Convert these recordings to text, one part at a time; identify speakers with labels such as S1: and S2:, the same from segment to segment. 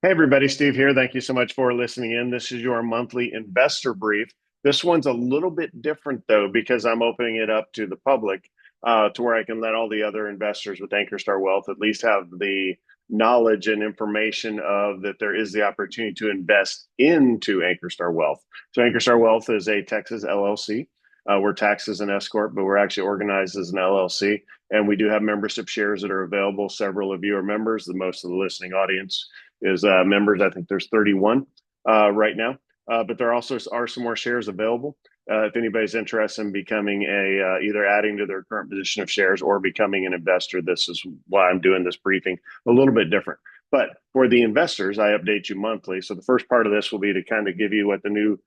S1: Hey everybody, Steve here. Thank you so much for listening in. This is your monthly investor brief. This one's a little bit different though, because I'm opening it up to the public to where I can let all the other investors with Ankerstar Wealth at least have the knowledge and information of that there is the opportunity to invest into Ankerstar Wealth. So Ankerstar Wealth is a Texas LLC. We're taxed as an S corp, but we're actually organized as an LLC, and we do have membership shares that are available. Several of you are members. The most of the listening audience is members. I think there's 31 right now, but there also are some more shares available. If anybody's interested in becoming either adding to their current position of shares or becoming an investor, this is why I'm doing this briefing a little bit different. But for the investors, I update you monthly. So the first part of this will be to kind of give you what the new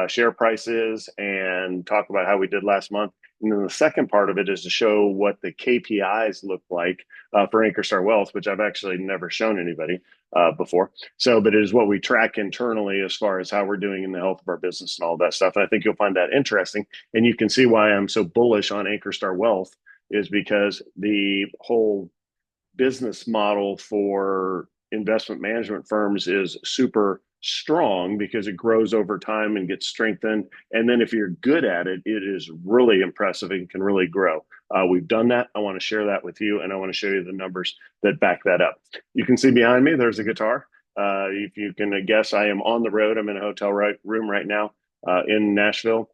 S1: share price is and talk about how we did last month. And then the second part of it is to show what the KPIs look like for Ankerstar Wealth, which I've actually never shown anybody before. So, but it is what we track internally as far as how we're doing in the health of our business and all that stuff. And I think you'll find that interesting. And you can see why I'm so bullish on Ankerstar Wealth is because the whole business model for investment management firms is super strong because it grows over time and gets strengthened. And then if you're good at it, it is really impressive and can really grow. We've done that. I want to share that with you, and I want to show you the numbers that back that up. You can see behind me, there's a guitar. If you can guess, I am on the road. I'm in a hotel room right now in Nashville.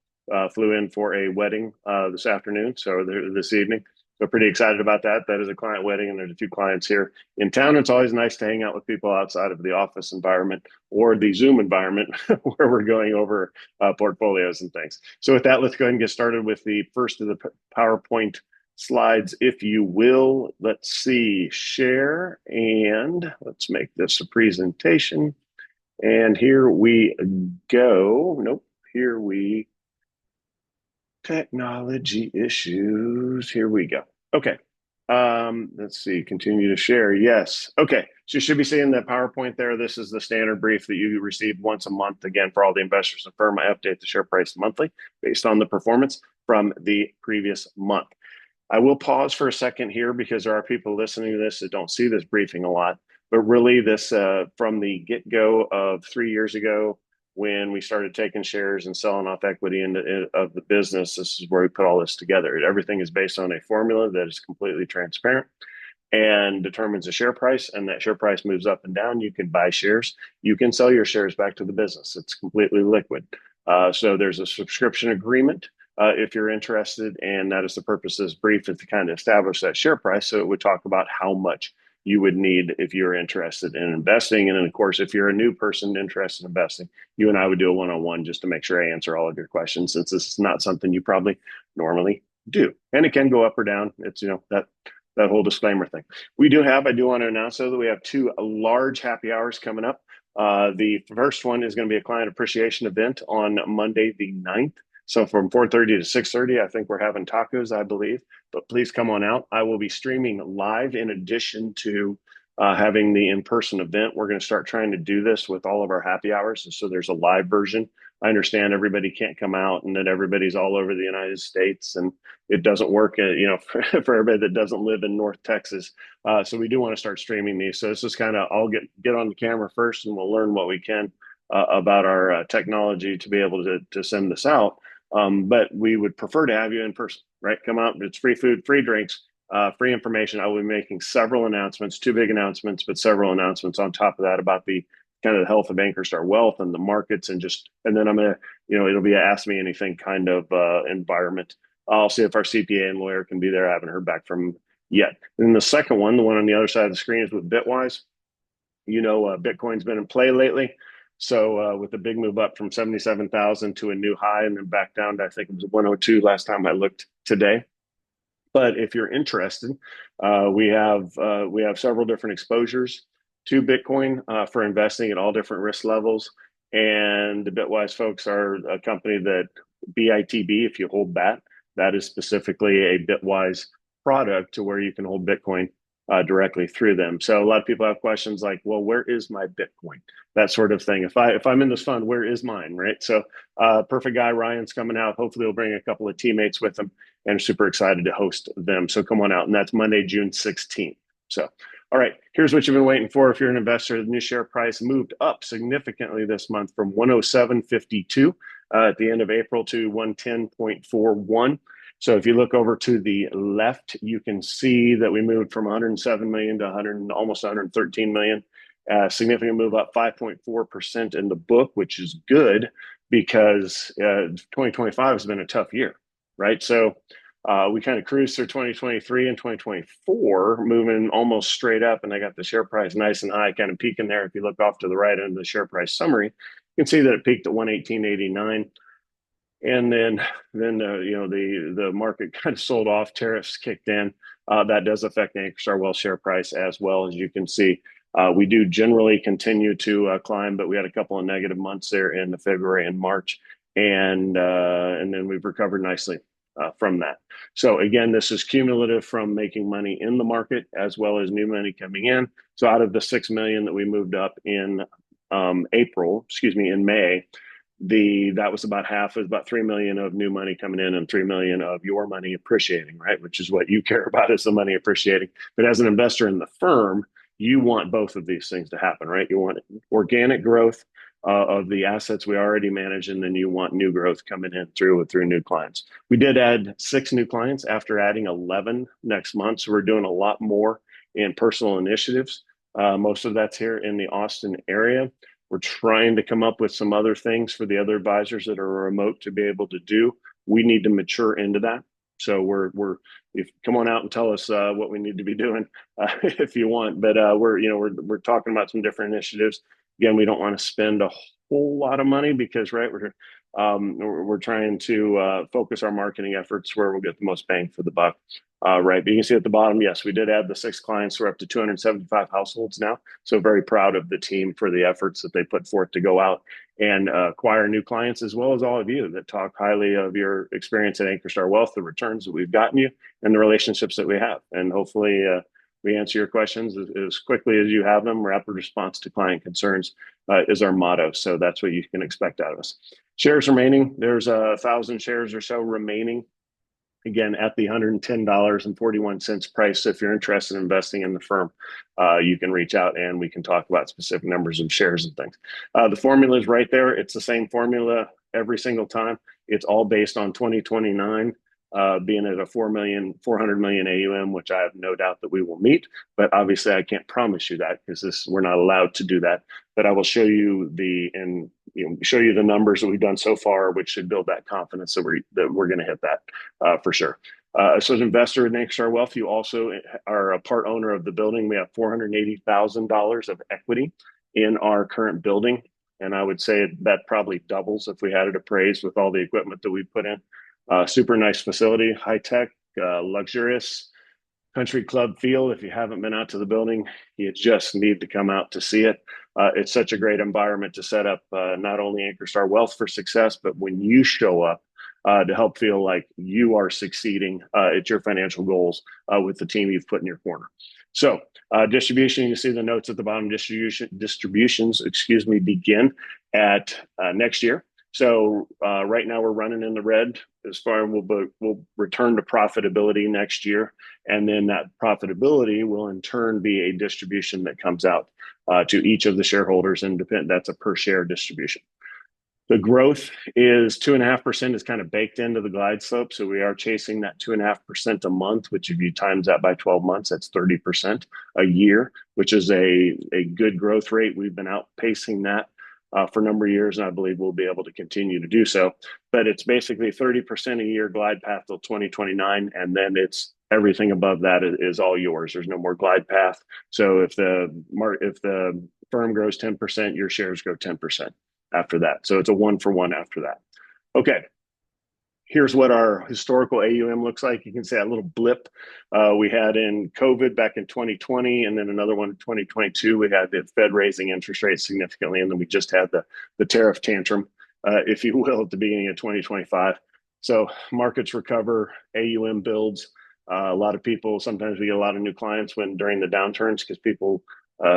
S1: Flew in for a wedding this afternoon, so this evening. So pretty excited about that. That is a client wedding, and there's a few clients here in town. It's always nice to hang out with people outside of the office environment or the Zoom environment where we're going over portfolios and things. So with that, let's go ahead and get started with the first of the PowerPoint slides, if you will. Let's see, share, and let's make this a presentation. And here we go. Nope, here we technology issues. Here we go. Okay. Let's see. Continue to share. Yes. Okay. So you should be seeing the PowerPoint there. This is the standard brief that you receive once a month. Again, for all the investors in the firm, I update the share price monthly based on the performance from the previous month. I will pause for a second here because there are people listening to this that don't see this briefing a lot. But really, this from the get-go of 3 years ago, when we started taking shares and selling off equity of the business, this is where we put all this together. Everything is based on a formula that is completely transparent and determines the share price, and that share price moves up and down. You can buy shares. You can sell your shares back to the business. It's completely liquid. So there's a subscription agreement if you're interested, and that is the purpose of this brief, is to kind of establish that share price. So it would talk about how much you would need if you're interested in investing. And then, of course, if you're a new person interested in investing, you and I would do a one-on-one just to make sure I answer all of your questions, since this is not something you probably normally do. And it can go up or down. It's, that whole disclaimer thing. I do want to announce, though, that we have two large happy hours coming up. The first one is going to be a client appreciation event on Monday, the 9th. So from 4:30 to 6:30, I think we're having tacos, I believe. But please come on out. I will be streaming live in addition to having the in-person event. We're going to start trying to do this with all of our happy hours. And so there's a live version. I understand everybody can't come out and that everybody's all over the United States, and it doesn't work, for everybody that doesn't live in North Texas. So we do want to start streaming these. So this is kind of, I'll get on the camera first, and we'll learn what we can about our technology to be able to send this out. But we would prefer to have you in person, right? Come out. It's free food, free drinks, free information. I will be making several announcements, two big announcements, but several announcements on top of that about the kind of the health of Ankerstar Wealth and the markets, and then I'm going to, it'll be a ask me anything kind of environment. I'll see if our CPA and lawyer can be there. I haven't heard back from them yet. And then the second one, the one on the other side of the screen, is with Bitwise. Bitcoin's been in play lately. So with the big move up from 77,000 to a new high and then back down to, I think it was 102 last time I looked today. But if you're interested, we have several different exposures to Bitcoin for investing at all different risk levels. And the Bitwise folks are a company that BITB, if you hold that is specifically a Bitwise product to where you can hold Bitcoin directly through them. So a lot of people have questions like, well, where is my Bitcoin? That sort of thing. If I'm in this fund, where is mine, right? So perfect guy, Ryan's coming out. Hopefully he'll bring a couple of teammates with him, and super excited to host them. So come on out. And that's Monday, June 16th. So All right, here's what you've been waiting for. If you're an investor, the new share price moved up significantly this month from 107.52 at the end of April to 110.41. So if you look over to the left, you can see that we moved from 107 million to almost 113 million. Significant move up 5.4% in the book, which is good because 2025 has been a tough year, right? So we kind of cruised through 2023 and 2024, moving almost straight up, and I got the share price nice and high, kind of peaking there. If you look off to the right end of the share price summary, you can see that it peaked at 118.89, and then the market kind of sold off. Tariffs kicked in. That does affect the Ankerstar Wealth share price as well. As you can see, we do generally continue to climb, but we had a couple of negative months there in February and March, and then we've recovered nicely from that. So again, this is cumulative from making money in the market as well as new money coming in. So out of the 6 million that we moved up in in May, that was about half. It was about 3 million of new money coming in and 3 million of your money appreciating, right? Which is what you care about, is the money appreciating. But as an investor in the firm, you want both of these things to happen, right? You want organic growth of the assets we already manage, and then you want new growth coming in through new clients. We did add 6 new clients after adding 11 next month. So we're doing a lot more in personal initiatives. Most of that's here in the Austin area. We're trying to come up with some other things for the other advisors that are remote to be able to do. We need to mature into that. So come on out and tell us what we need to be doing if you want. But we're talking about some different initiatives. Again, we don't want to spend a whole lot of money because, right, we're trying to focus our marketing efforts where we'll get the most bang for the buck, right? But you can see at the bottom, yes, we did add the 6 clients. We're up to 275 households now. So very proud of the team for the efforts that they put forth to go out and acquire new clients, as well as all of you that talk highly of your experience at Ankerstar Wealth, the returns that we've gotten you, and the relationships that we have. And hopefully we answer your questions as quickly as you have them. Rapid response to client concerns is our motto. So that's what you can expect out of us. Shares remaining, there's 1,000 shares or so remaining. Again, at the $110.41 price. So if you're interested in investing in the firm, you can reach out and we can talk about specific numbers of shares and things. The formula is right there. It's the same formula every single time. It's all based on 2029 being at a 400 million AUM, which I have no doubt that we will meet. But obviously, I can't promise you that because we're not allowed to do that. But I will show you the numbers that we've done so far, which should build that confidence that we're going to hit that for sure. So as an investor in Ankerstar Wealth, you also are a part owner of the building. We have $480,000 of equity in our current building. And I would say that probably doubles if we had it appraised with all the equipment that we put in. Super nice facility, high tech, luxurious country club feel. If you haven't been out to the building, you just need to come out to see it. It's such a great environment to set up not only Ankerstar Wealth for success, but when you show up to help feel like you are succeeding at your financial goals with the team you've put in your corner. So distribution, you see the notes at the bottom. Distributions, begin at next year. So right now we're running in the red as far as we'll return to profitability next year. And then that profitability will in turn be a distribution that comes out to each of the shareholders independent. That's a per share distribution. The growth is 2.5% is kind of baked into the glide slope. So we are chasing that 2.5% a month, which if you times that by 12 months, that's 30% a year, which is a good growth rate. We've been outpacing that for a number of years, and I believe we'll be able to continue to do so. But it's basically 30% a year glide path till 2029, and then it's everything above that is all yours. There's no more glide path. So if the firm grows 10%, your shares grow 10% after that. So it's a 1-for-1 after that. Okay. Here's what our historical AUM looks like. You can see that little blip we had in COVID back in 2020, and then another one in 2022. We had the Fed raising interest rates significantly, and then we just had the tariff tantrum, if you will, at the beginning of 2025. So markets recover, AUM builds. A lot of people, sometimes we get a lot of new clients during the downturns because people,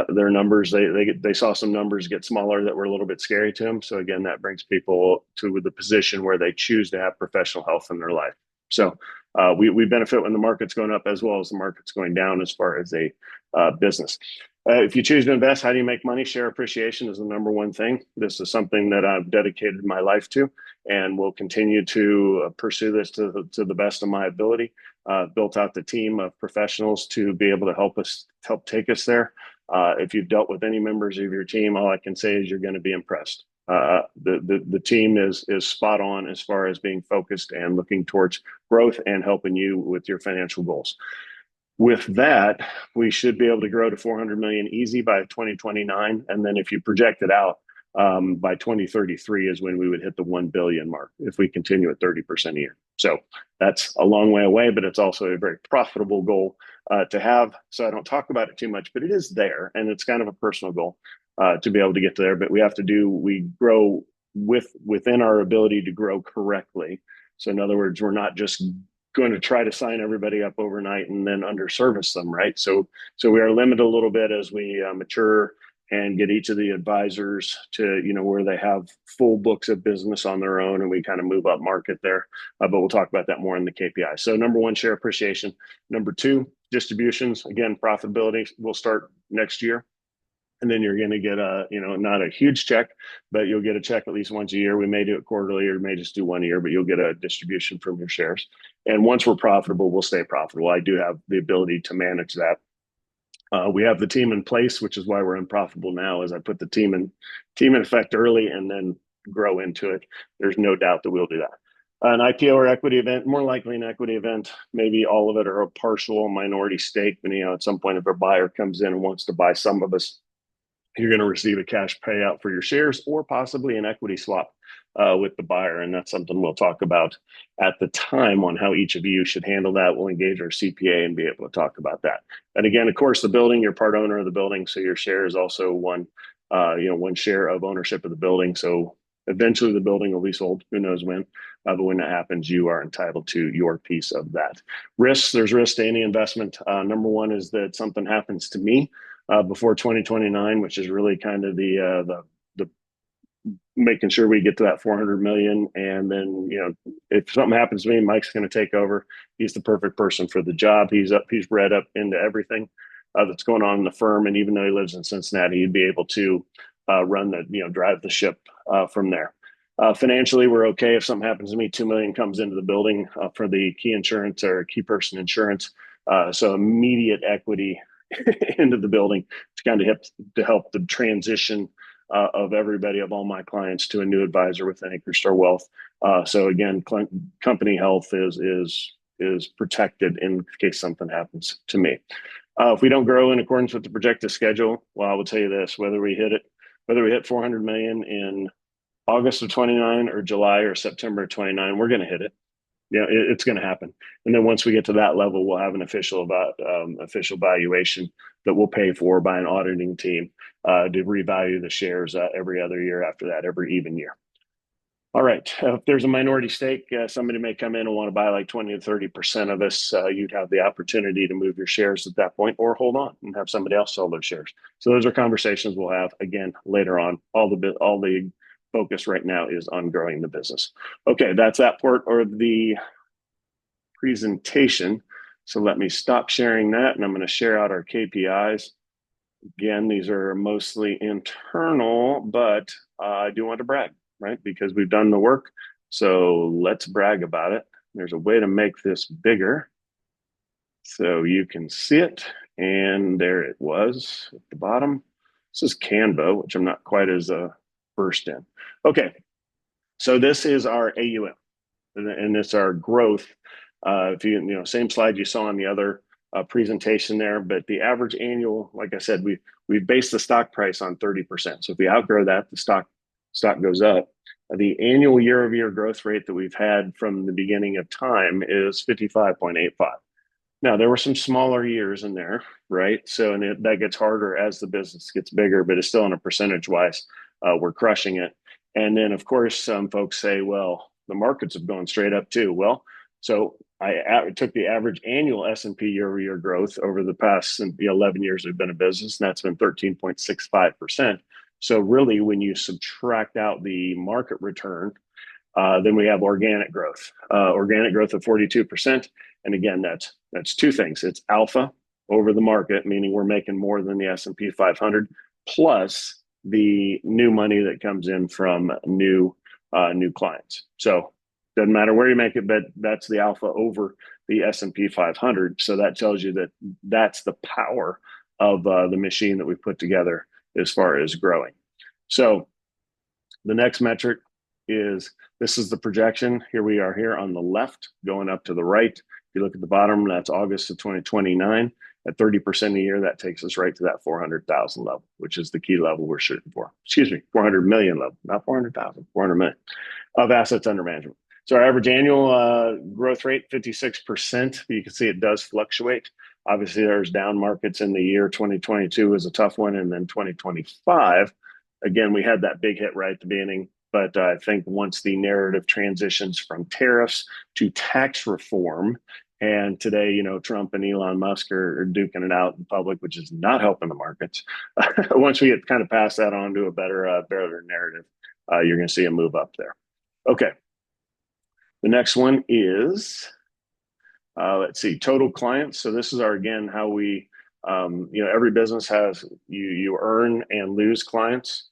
S1: their numbers, they saw some numbers get smaller that were a little bit scary to them. So again, that brings people to the position where they choose to have professional health in their life. So we benefit when the market's going up as well as the market's going down as far as a business. If you choose to invest, how do you make money? Share appreciation is the number one thing. This is something that I've dedicated my life to and will continue to pursue this to the best of my ability. Built out the team of professionals to be able to help take us there. If you've dealt with any members of your team, all I can say is you're going to be impressed. The team is spot on as far as being focused and looking towards growth and helping you with your financial goals. With that, we should be able to grow to 400 million easy by 2029. And then if you project it out, by 2033 is when we would hit the 1 billion mark if we continue at 30% a year. So that's a long way away, but it's also a very profitable goal to have. So I don't talk about it too much, but it is there. And it's kind of a personal goal to be able to get to there. But we grow within our ability to grow correctly. So in other words, we're not just going to try to sign everybody up overnight and then underservice them, right? So we are limited a little bit as we mature and get each of the advisors to, where they have full books of business on their own, and we kind of move up market there. But we'll talk about that more in the KPI. So number one, share appreciation. Number two, distributions. Again, profitability will start next year. And then you're going to get not a huge check, but you'll get a check at least once a year. We may do it quarterly or may just do 1 year, but you'll get a distribution from your shares. And once we're profitable, we'll stay profitable. I do have the ability to manage that. We have the team in place, which is why we're unprofitable now, as I put the team in effect early and then grow into it. There's no doubt that we'll do that. An IPO or equity event, more likely an equity event, maybe all of it or a partial minority stake. But, at some point, if a buyer comes in and wants to buy some of us, you're going to receive a cash payout for your shares or possibly an equity swap with the buyer. And that's something we'll talk about at the time on how each of you should handle that. We'll engage our CPA and be able to talk about that. And again, of course, the building, you're part owner of the building. So your share is also one share of ownership of the building. So eventually the building will be sold. Who knows when? But when that happens, you are entitled to your piece of that. Risks, there's risk to any investment. Number one is that something happens to me before 2029, which is really kind of the making sure we get to that 400 million. And then, if something happens to me, Mike's going to take over. He's the perfect person for the job. He's read up into everything that's going on in the firm. And even though he lives in Cincinnati, he'd be able to drive the ship from there. Financially, we're okay. If something happens to me, 2 million comes into the building for the key insurance or key person insurance. So immediate equity into the building to kind of help the transition of everybody, of all my clients, to a new advisor with Ankerstar Wealth. So again, company health is protected in case something happens to me. If we don't grow in accordance with the projected schedule, well, I will tell you this: whether we hit 400 million in August of 29 or July or September of 29, we're going to hit it. It's going to happen. And then once we get to that level, we'll have an official valuation that we'll pay for by an auditing team to revalue the shares every other year after that, every even year. All right. If there's a minority stake, somebody may come in and want to buy like 20 to 30% of us. You'd have the opportunity to move your shares at that point or hold on and have somebody else sell their shares. So those are conversations we'll have again later on. All the focus right now is on growing the business. Okay, that's that part or the presentation. So let me stop sharing that, and I'm going to share out our KPIs. Again, these are mostly internal, but I do want to brag, right? Because we've done the work. So let's brag about it. There's a way to make this bigger so you can see it. And there it was at the bottom. This is Canva, which I'm not quite as versed in. Okay, so this is our AUM, and it's our growth. If same slide you saw on the other presentation there, but the average annual, like I said, we've based the stock price on 30%. So if we outgrow that, the stock goes up. The annual year-over-year growth rate that we've had from the beginning of time is 55.85. Now, there were some smaller years in there, right? So, and that gets harder as the business gets bigger, but it's still on a percentage-wise, we're crushing it. And then, of course, some folks say, well, the markets have gone straight up too. Well, so I took the average annual S&P year-over-year growth over the past 11 years we've been in business, and that's been 13.65%. So really, when you subtract out the market return Then we have organic growth. Organic growth of 42%. And again, that's two things. It's alpha over the market, meaning we're making more than the S&P 500, plus the new money that comes in from new clients. So doesn't matter where you make it, but that's the alpha over the S&P 500. So that tells you that that's the power of the machine that we put together as far as growing. So the next metric is, this is the projection. Here we are here on the left, going up to the right. If you look at the bottom, that's August of 2029. At 30% a year, that takes us right to that 400,000 level, which is the key level we're shooting for. Excuse me, 400 million level, not 400,000, 400 million of assets under management. So our average annual growth rate, 56%. You can see it does fluctuate. Obviously, there's down markets in the year. 2022 was a tough one, and then 2025, again, we had that big hit right at the beginning. But I think once the narrative transitions from tariffs to tax reform, and today, Trump and Elon Musk are duking it out in public, which is not helping the markets. Once we get kind of past that on to a better narrative, you're going to see a move up there. Okay. The next one is, let's see, total clients. So this is again, how we, every business has, you earn and lose clients.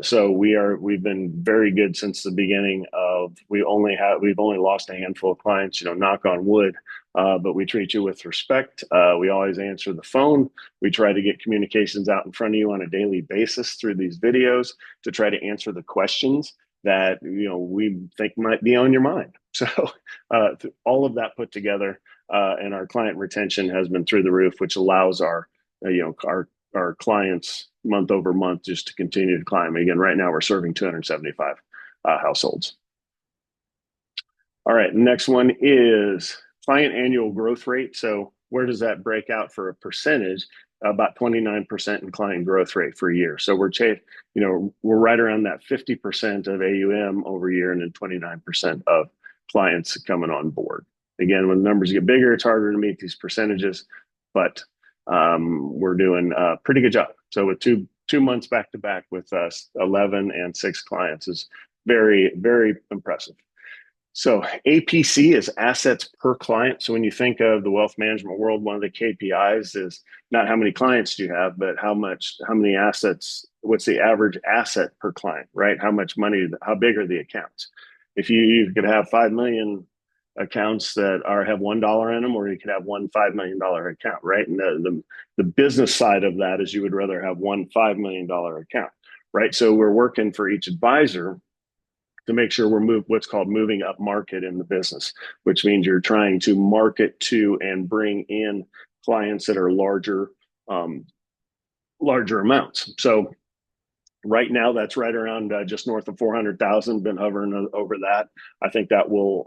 S1: So we've been very good since the beginning of, we've only lost a handful of clients, knock on wood, but we treat you with respect. We always answer the phone. We try to get communications out in front of you on a daily basis through these videos to try to answer the questions that, we think might be on your mind. So all of that put together, and our client retention has been through the roof, which allows our clients month over month just to continue to climb. Again, right now we're serving 275 households. All right, the next one is client annual growth rate. So where does that break out for a percentage? About 29% in client growth rate for a year. So we're right around that 50% of AUM over a year, and then 29% of clients coming on board. Again, when the numbers get bigger, it's harder to meet these percentages, but we're doing a pretty good job. So with two months back to back with 11 and 6 clients is very, very impressive. So APC is assets per client. So when you think of the wealth management world, one of the KPIs is not how many clients do you have, but how many assets, what's the average asset per client, right? How much money, how big are the accounts? If you could have 5 million accounts that have $1 in them, or you could have one $5 million account, right? And the business side of that is you would rather have one $5 million account, right? So we're working for each advisor to make sure we're what's called moving up market in the business, which means you're trying to market to and bring in clients that are larger amounts. So right now, that's right around just north of 400,000, been hovering over that. I think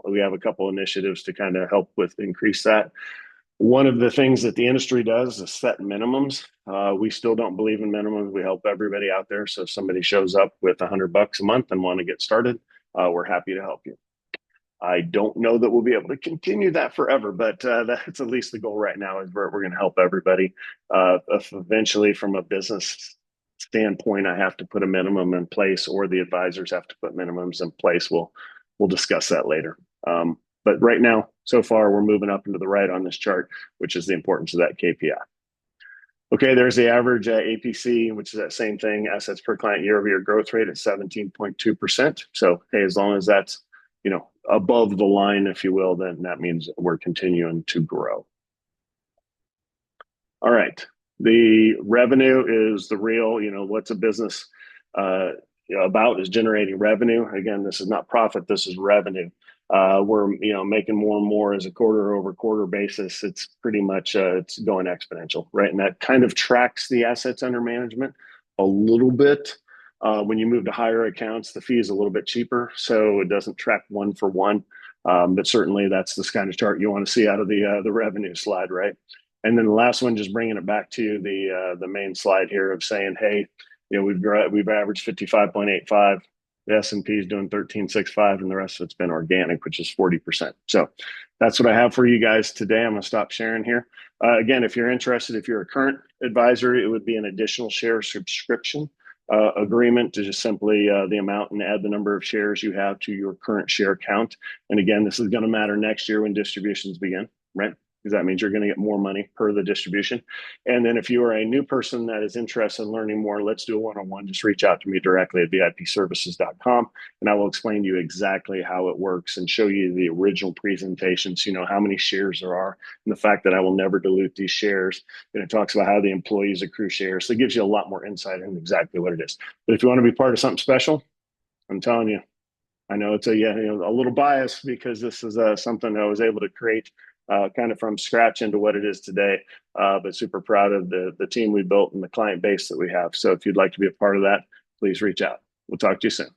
S1: we have a couple initiatives to kind of help with increase that. One of the things that the industry does is set minimums. We still don't believe in minimums. We help everybody out there. So if somebody shows up with $100 a month and want to get started, we're happy to help you. I don't know that we'll be able to continue that forever, but that's at least the goal right now, is we're going to help everybody. Eventually, from a business standpoint, I have to put a minimum in place, or the advisors have to put minimums in place. We'll discuss that later. But right now, so far, we're moving up into the right on this chart, which is the importance of that KPI. Okay, there's the average APC, which is that same thing, assets per client year-over-year growth rate at 17.2%. So, hey, as long as that's above the line, if you will, then that means we're continuing to grow. All right, the revenue is the real, what's a business about, is generating revenue. Again, this is not profit, this is revenue. We're making more and more as a quarter-over-quarter basis. It's pretty much it's going exponential, right? And that kind of tracks the assets under management a little bit. When you move to higher accounts, the fee is a little bit cheaper, so it doesn't track one for one. But certainly, that's this kind of chart you want to see out of the revenue slide, right? And then the last one, just bringing it back to the main slide here of saying, hey, we've averaged 55.85. The S&P is doing 13.65, and the rest of it's been organic, which is 40%. So that's what I have for you guys today. I'm going to stop sharing here. Again, if you're interested, if you're a current advisor, it would be an additional share subscription. agreement to just simply the amount and add the number of shares you have to your current share count. And again, this is going to matter next year when distributions begin, right? Because that means you're going to get more money per the distribution. And then if you are a new person that is interested in learning more, let's do a one-on-one. Just reach out to me directly at vipservices.com, and I will explain to you exactly how it works and show you the original presentations, you know, how many shares there are, and the fact that I will never dilute these shares. And it talks about how the employees accrue shares. So it gives you a lot more insight into exactly what it is. But if you want to be part of something special, I'm telling you, I know it's a little biased because this is something I was able to create kind of from scratch into what it is today. But super proud of the team we built and the client base that we have. So if you'd like to be a part of that, please reach out. We'll talk to you soon.